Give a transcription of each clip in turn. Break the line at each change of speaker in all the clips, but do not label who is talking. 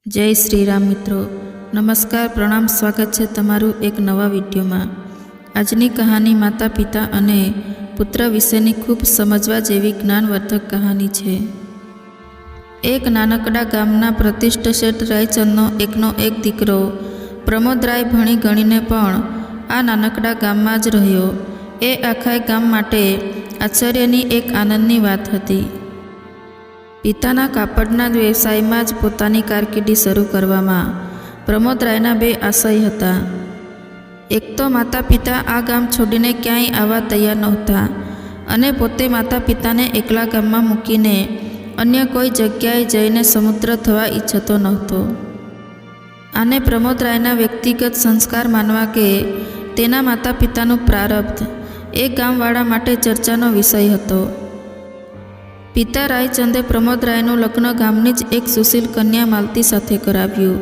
જય શ્રી રામ મિત્રો, નમસ્કાર, પ્રણામ, સ્વાગત છે તમારું એક નવા વિડીયોમાં। આજની કહાની માતા પિતા અને પુત્ર વિશેની ખૂબ સમજવા જેવી જ્ઞાનવર્ધક કહાની છે। એક નાનકડા ગામના પ્રતિષ્ઠિત શેઠ રાયચંદનો એકનો એક દીકરો પ્રમોદરાય ભણી ગણીને પણ આ નાનકડા ગામમાં જ રહ્યો। એ આખા ગામ માટે આશ્ચર્યની એક આનંદની વાત હતી। પિતાના કાપડના વ્યવસાયમાં જ પોતાની કારકિર્દી શરૂ કરવામાં પ્રમોદરાયના બે આશય હતા। એક તો માતા પિતા આ ગામ છોડીને ક્યાંય આવવા તૈયાર નહોતા અને પોતે માતા પિતાને એકલા ગામમાં મૂકીને અન્ય કોઈ જગ્યાએ જઈને સમુદ્ર થવા ઈચ્છતો નહોતો। આને પ્રમોદરાયના વ્યક્તિગત સંસ્કાર માનવા કે તેના માતા પિતાનું પ્રારબ્ધ એ ગામવાળા માટે ચર્ચાનો વિષય હતો। પિતા રાયચંદે પ્રમોદરાયનું લગ્ન ગામની જ એક સુશીલ કન્યા માલતી સાથે કરાવ્યું।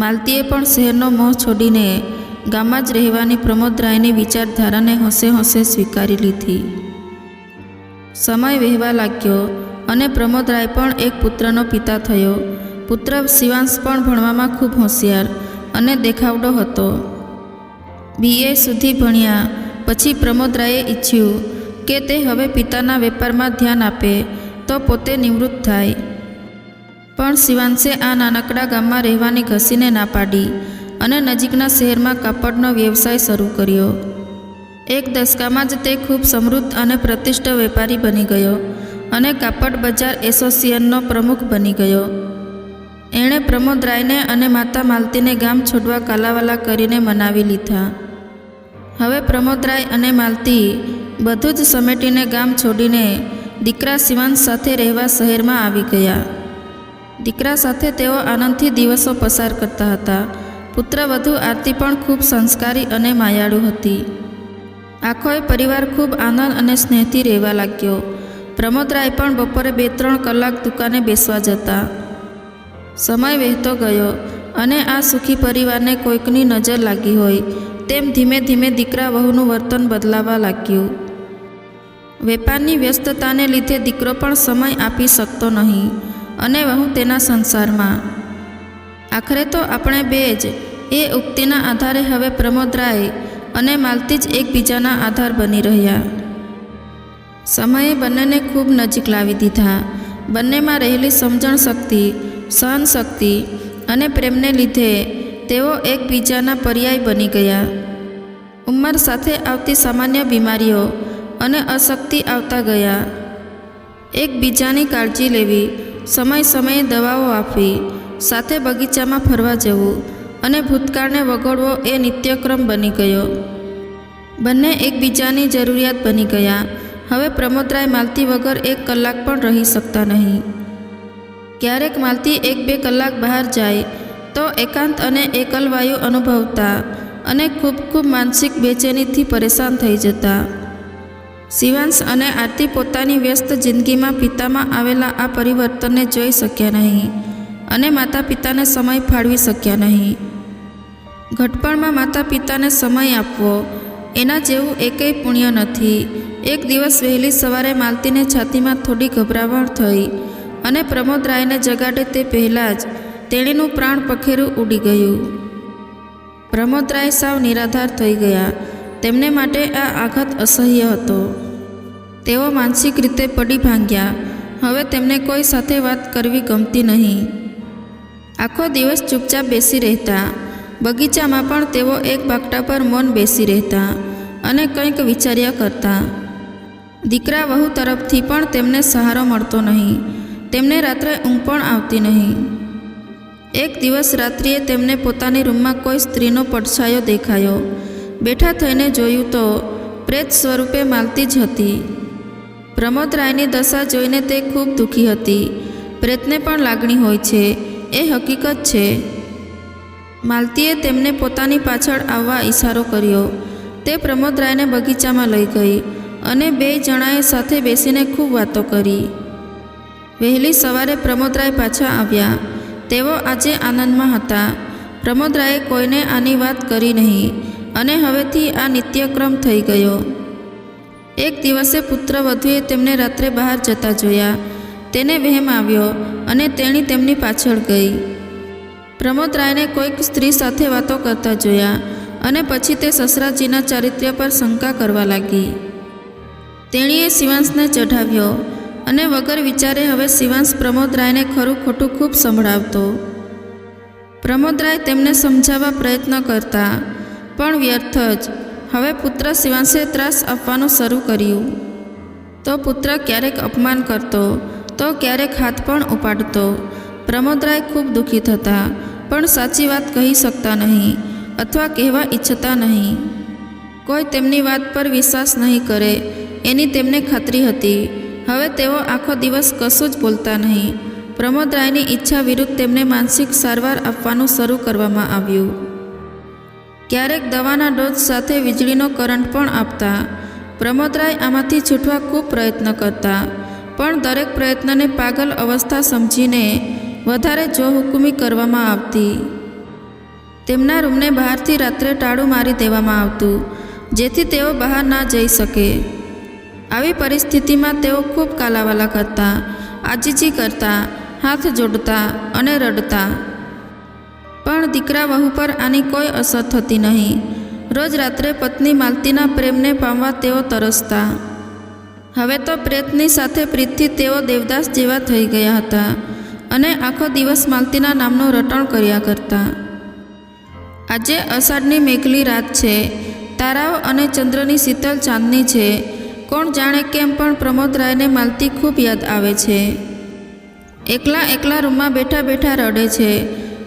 માલતીએ પણ શહેરનો મોહ છોડીને ગામમાં જ રહેવાની પ્રમોદરાયની વિચારધારાને હોંશે હોંશે સ્વીકારી લીધી। સમય વહેવા લાગ્યો અને પ્રમોદરાય પણ એક પુત્રનો પિતા થયો। પુત્ર શિવાંશ પણ ભણવામાં ખૂબ હોશિયાર અને દેખાવડો હતો। BA સુધી ભણ્યા પછી પ્રમોદરાયે ઈચ્છ્યું કે તે હવે પિતાના વેપારમાં ધ્યાન આપે તો પોતે નિવૃત્ત થાય, પણ શિવાંશે આ નાનકડા ગામમાં રહેવાની ઘસીને ના પાડી અને નજીકના શહેરમાં કાપડનો વ્યવસાય શરૂ કર્યો। એક દશકામાં જ તે ખૂબ સમૃદ્ધ અને પ્રતિષ્ઠિત વેપારી બની ગયો અને કાપડ બજાર એસોસિએશનનો પ્રમુખ બની ગયો। એણે પ્રમોદરાયને અને માતા માલતીને ગામ છોડવા કાલાવાલા કરીને મનાવી લીધા। હવે પ્રમોદરાય અને માલતી બધું જ સમેટીને ગામ છોડીને દીકરા શિવાંશ સાથે રહેવા શહેરમાં આવી ગયા। દીકરા સાથે તેઓ આનંદથી દિવસો પસાર કરતા હતા। પુત્રવધુ આરતી પણ ખૂબ સંસ્કારી અને માયાળુ હતી। આખોય પરિવાર ખૂબ આનંદ અને સ્નેહથી રહેવા લાગ્યો। પ્રમોદરાય પણ બપોરે 2-3 કલાક દુકાને બેસવા જતા। સમય વહેતો ગયો અને આ સુખી પરિવારને કોઈકની નજર લાગી હોય તેમ ધીમે ધીમે દીકરા વહુનું વર્તન બદલાવા લાગ્યું। વેપારની વ્યસ્તતાને લીધે દીકરો પણ સમય આપી શકતો નહીં અને વહુ તેના સંસારમાં। આખરે તો આપણે બે જ એ ઉક્તિના આધારે હવે પ્રમોદરાય અને માલતી જ એકબીજાના આધાર બની રહ્યા। સમયે બંનેને ખૂબ નજીક લાવી દીધા। બંનેમાં રહેલી સમજણ શક્તિ, સહન શક્તિ અને પ્રેમને લીધે તેઓ એકબીજાના પર્યાય બની ગયા। ઉંમર સાથે આવતી સામાન્ય બીમારીઓ અને અશક્તિ આવતા ગયા। એકબીજાની કાળજી લેવી, સમય સમયે દવાઓ આપવી, સાથે બગીચામાં ફરવા જવું અને ભૂતકાળને વગોળવો એ નિત્યક્રમ બની ગયો। બંને એકબીજાની જરૂરિયાત બની ગયા। હવે પ્રમોદરાય માલતી વગર 1 કલાક પણ રહી શકતા નહીં। ક્યારેક માલતી 1-2 કલાક બહાર જાય તો એકાંત અને એકલવાયુ અનુભવતા અને ખૂબ માનસિક બેચેનીથી પરેશાન થઈ જતા। શિવાંશ અને આરતી પોતાની વ્યસ્ત જિંદગીમાં પિતામાં આવેલા આ પરિવર્તનને જોઈ શક્યા નહીં અને માતા પિતાને સમય ફાળવી શક્યા નહીં। ઘટપણમાં માતા પિતાને સમય આપવો એના જેવું એકેય પુણ્ય નથી। એક દિવસ વહેલી સવારે માલતીને છાતીમાં થોડી ગભરામણ થઈ અને પ્રમોદરાયને જગાડે તે પહેલાં જ તેણીનું પ્રાણ પખેરું ઉડી ગયું। પ્રમોદરાય સાવ નિરાધાર થઈ ગયા। તેમને માટે આ આઘાત અસહ્ય હતો। તેઓ માનસિક રીતે પડી ભાંગ્યા। હવે તેમને કોઈ સાથે વાત કરવી ગમતી નહીં। આખો દિવસ ચૂપચાપ બેસી રહેતા। બગીચામાં પણ તેઓ એક બાકડા પર મૌન બેસી રહેતા અને કંઈક વિચાર્યા કરતા। દીકરા વહુ તરફથી પણ તેમને સહારો મળતો નહીં। તેમને રાત્રે ઊંઘ પણ આવતી નહીં। એક દિવસ રાત્રિએ તેમને પોતાની રૂમમાં કોઈ સ્ત્રીનો પડછાયો દેખાયો। બેઠા થઈને જોયું તો પ્રેત સ્વરૂપે માલતી જ હતી। પ્રમોદરાયની દશા જોઈને તે ખૂબ દુઃખી હતી। પ્રેતને પણ લાગણી હોય છે, એ હકીકત છે। માલતીએ તેમને પોતાની પાછળ આવવા ઈશારો કર્યો। તે પ્રમોદરાયને બગીચામાં લઈ ગઈ અને 2 જણાએ સાથે બેસીને ખૂબ વાતો કરી। વહેલી સવારે પ્રમોદરાય પાછા આવ્યા। તેઓ આજે આનંદમાં હતા। પ્રમોદરાયે કોઈને આની વાત કરી નહીં અને હવેથી આ નિત્યક્રમ થઈ ગયો। એક દિવસે પુત્રવધુએ તેમને રાત્રે બહાર જતા જોયા। તેને વહેમ આવ્યો અને તેણી તેમની પાછળ ગઈ। પ્રમોદરાયને કોઈક સ્ત્રી સાથે વાતો કરતા જોયા અને પછી તે સસરાજીના ચારિત્ર્ય પર શંકા કરવા લાગી. તેણીએ શિવાંશને ચઢાવ્યો અને વગર વિચારે હવે શિવાંશ પ્રમોદરાયને ખરું ખોટું ખૂબ સંભળાવતો. પ્રમોદરાય તેમને સમજાવવા પ્રયત્ન કરતા, પણ વ્યર્થ જ. હવે પુત્ર શિવાંશે ત્રાસ આપવાનું શરૂ કર્યું. તો પુત્ર ક્યારેક અપમાન કરતો, તો ક્યારેક હાથ પણ ઉપાડતો. પ્રમોદરાય ખૂબ દુઃખી થતા, પણ સાચી વાત કહી શકતા નહીં અથવા કહેવા ઈચ્છતા નહીં. કોઈ તેમની વાત પર વિશ્વાસ નહીં કરે એની તેમને ખાતરી હતી. હવે તેઓ આખો દિવસ કશું જ બોલતા નહીં. પ્રમોદરાયની ઈચ્છા વિરુદ્ધ તેમને માનસિક સારવાર આપવાનું શરૂ કરવામાં આવ્યું. ક્યારેક દવાના ડોઝ સાથે વીજળીનો કરંટ પણ આપતા. પ્રમોદરાય આમાંથી છૂટવા ખૂબ પ્રયત્ન કરતા, પણ દરેક પ્રયત્નને પાગલ અવસ્થા સમજીને વધારે જોહુકુમી કરવામાં આવતી. તેમના રૂમને બહારથી રાત્રે તાળું મારી દેવામાં આવતું, જેથી તેઓ બહાર ના જઈ શકે. આવી પરિસ્થિતિમાં તેઓ ખૂબ કાલાવાલા કરતા, આજીજી કરતા, હાથ જોડતા અને રડતા. પણ દીકરા વહુ પર આની કોઈ અસર થતી નહીં. રોજ રાત્રે પત્ની માલતીના પ્રેમને પામવા તેઓ તરસતા. હવે તો પ્રેતની સાથે પ્રીતથી તેઓ દેવદાસ જેવા થઈ ગયા હતા અને આખો દિવસ માલતીના નામનું રટણ કર્યા કરતા. આજે અષાઢની મેઘલી રાત છે. તારાઓ અને ચંદ્રની શીતળ ચાંદની છે. કોણ જાણે કેમ પણ પ્રમોદરાયને માલતી ખૂબ યાદ આવે છે. એકલા એકલા રૂમમાં બેઠા બેઠા રડે છે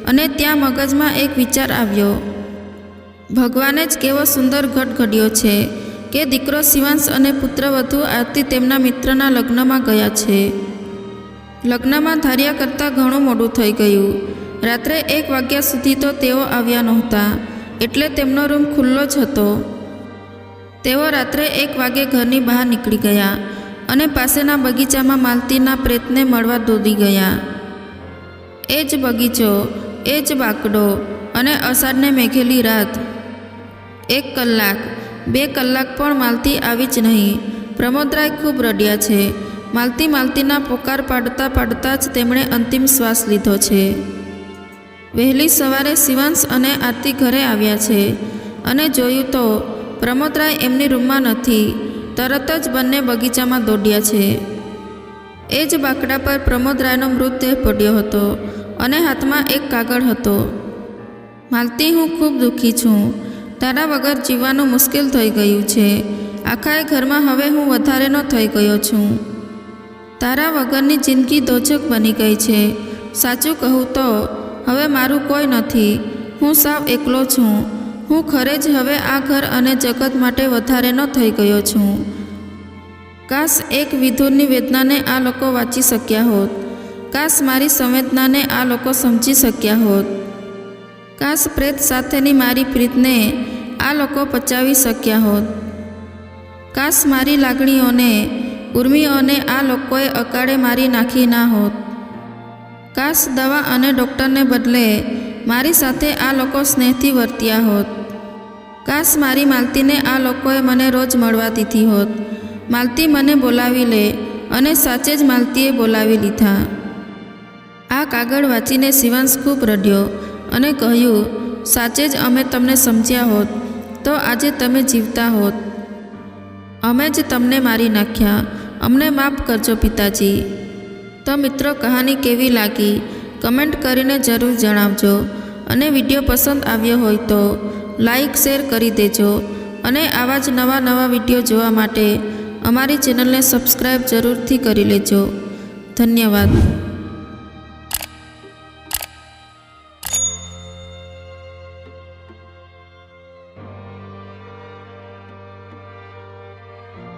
અને ત્યાં મગજમાં એક વિચાર આવ્યો. ભગવાને જ કેવો સુંદર ઘટ ઘડ્યો છે કે દીકરો શિવાંશ અને પુત્રવધુ આરતી તેમના મિત્રના લગ્નમાં ગયા છે. લગ્નમાં ધાર્યા કરતાં ઘણું મોડું થઈ ગયું. રાત્રે 1 વાગ્યા સુધી તો તેઓ આવ્યા નહોતા, એટલે તેમનો રૂમ ખુલ્લો જ હતો. તેઓ રાત્રે 1 વાગે ઘરની બહાર નીકળી ગયા અને પાસેના બગીચામાં માલતીના પ્રેતને મળવા દોડી ગયા. એ જ બગીચો, એ જ બાકડો અને અષાઢને મેઘેલી રાત. 1 કલાક, 2 કલાક પણ માલતી આવી જ નહીં. પ્રમોદરાય ખૂબ રડ્યા છે. માલતી માલતીના પોકાર પાડતા પાડતા જ તેમણે અંતિમ શ્વાસ લીધો છે. વહેલી સવારે શિવાંશ અને આરતી ઘરે આવ્યા છે અને જોયું તો પ્રમોદરાય એમની રૂમમાં નથી. તરત જ બંને બગીચામાં દોડ્યા છે. એ જ બાકડા પર પ્રમોદરાયનો મૃતદેહ પડ્યો હતો અને હાથમાં એક કાગળ હતો. માલતી, હું ખૂબ દુઃખી છું. તારા વગર જીવવાનું મુશ્કેલ થઈ ગયું છે. આખાએ ઘરમાં હવે હું વધારેનો થઈ ગયો છું. તારા વગરની જિંદગી દોજક બની ગઈ છે. સાચું કહું તો હવે મારું કોઈ નથી. હું સાવ એકલો છું. હું ખરે જ હવે આ ઘર અને જગત માટે વધારેનો થઈ ગયો છું. કાશ એક વિધુરની વેદનાને આ લોકો વાંચી શક્યા હોત. કાશ મારી સંવેદનાને આ લોકો સમજી શક્યા હોત. કાશ પ્રેત સાથેની મારી પ્રીતને આ લોકો પચાવી શક્યા હોત. કાશ મારી લાગણીઓને, ઉર્મિઓને આ લોકોએ અકાળે મારી નાખી ના હોત. કાશ દવા અને ડૉક્ટરને બદલે મારી સાથે આ લોકો સ્નેહથી વર્ત્યા હોત. કાશ મારી માલતીને આ લોકોએ મને રોજ મળવા દીધી હોત. માલતી મને બોલાવી લે, અને સાચે જ માલતીએ બોલાવી લીધા. આ કાગળ વાંચીને શિવાંશ ખૂબ રડ્યો અને કહ્યું, સાચે જ અમે તમને સમજ્યા હોત તો આજે તમે જીવતા હોત. અમે જ તમને મારી નાખ્યા. અમને માફ કરજો પિતાજી. તો મિત્રો, કહાની કેવી લાગી કમેન્ટ કરીને જરૂર જણાવજો. અને વિડીયો પસંદ આવ્યો હોય તો લાઈક શેર કરી દેજો. અને આવા જ નવા વિડીયો જોવા માટે અમારી ચેનલને સબસ્ક્રાઈબ જરૂરથી કરી લેજો. ધન્યવાદ.